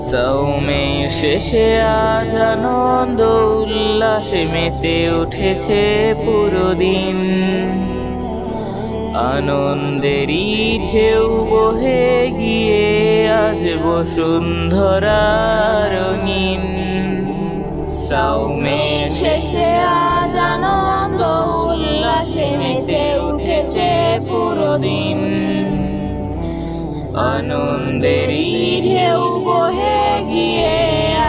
সৌমের শেষে আজ আনন্দ উল্লাসে মেতে উঠেছে পুরো দিন। আনন্দেরই ঢেউ বহে গিয়ে আজ বসুন্ধরা রঙিন। সৌমের শেষে আজ আনন্দ উল্লাসে মেতে উঠেছে পুরো দিন। আনন্দেরই ঢেউ বহে গিয়ে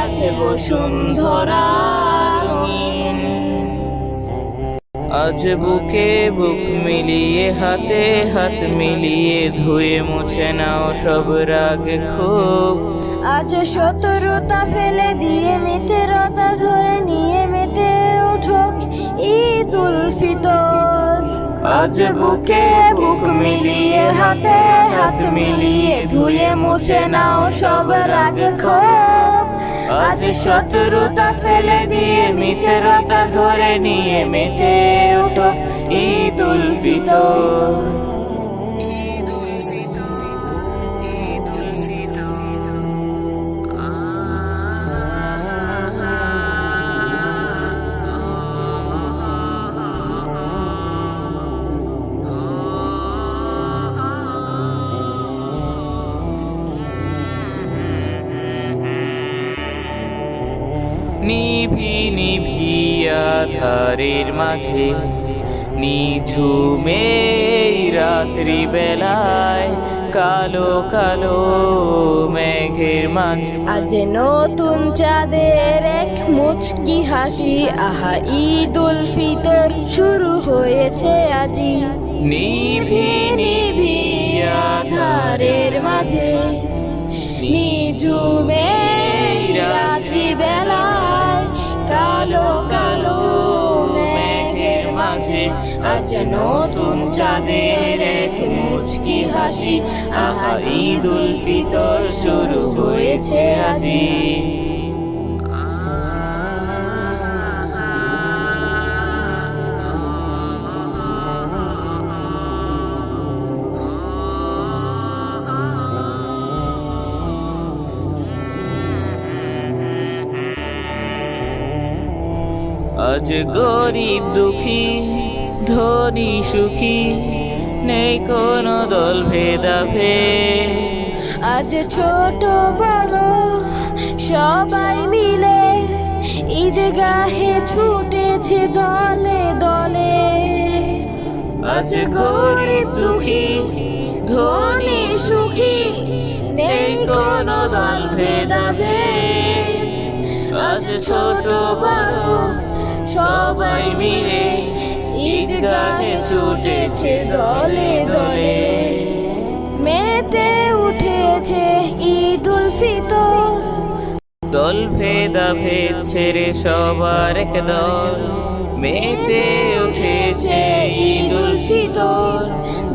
আজ বসুন্ধরা রঙিন। আজ বুকে বুক মিলিয়ে হাতে হাত মিলিয়ে ধুয়ে মুছে নাও সব রাগ ক্ষোভ। আজ শত্রুতা ফেলে দিয়ে মিত্রতা ধরে নিয়ে মেতে ওঠো ঈদ উল ফিতর। আজ বুকে বুক মিলিয়ে হাতে হাত মিলিয়ে ধুয়ে মুছে নাও সব রাগ ক্ষোভ। আজ শত্রুতা ফেলে দিয়ে মিত্রতা ধরে নিয়ে মেতে ওঠো ঈদ উল ফিতর। নিভি নিভি আধারের মাঝে নিঝুমে রাত্রি বেলায় কালো কালো মেঘের মাঝে আজ নতুন চাঁদের এক মুচকি হাসি। আহা ঈদ উল ফিতর শুরু হয়েছে আজি। নিভি নিভি আধারের মাঝে নিঝুমে রাত্রি বেলায় কালো কালো মেঘের মাঝে আজ নতুন চাঁদের এক মুচকি হাসি। আহা ঈদ উল ফিতর শুরু হয়েছে আজি। আজ গরিব দুঃখী ধনী সুখী নেই কোনো দল ভেদাভেদ। আজ ছোট বড় সবাই মিলে ঈদগাহে ছুটেছে দলে দলে। আজ গরিব দুঃখী ধনী সুখী নেই কোনো দল ভেদাভেদ। আজ ছোট বড় সবাই মিলে ঈদগাহে ছুটেছে দলে দলে। মেতে উঠেছে ঈদ উল ফিতর। দল ভেদাভেদ ছেড়ে সবার এক দল মেতে উঠেছে ঈদ উল ফিতর।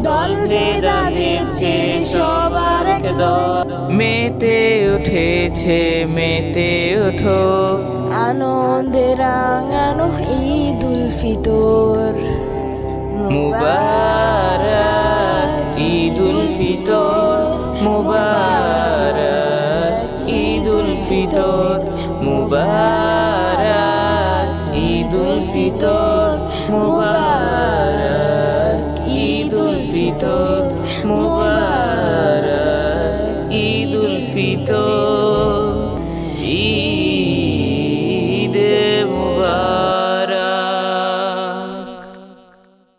দল ভেদাভেদ ছেড়ে সবার এক দল মেতে উঠেছে মেতে ওঠো আনন্দে রাঙানো ঈদ উল ফিতর। মুবারক ঈদ উল ফিতর মুবারক ঈদ উল ফিতর মুবারক ঈদ উল ফিতর মুবারক ঈদ উল ফিতর মুবারক ঈদ উল ফিতর।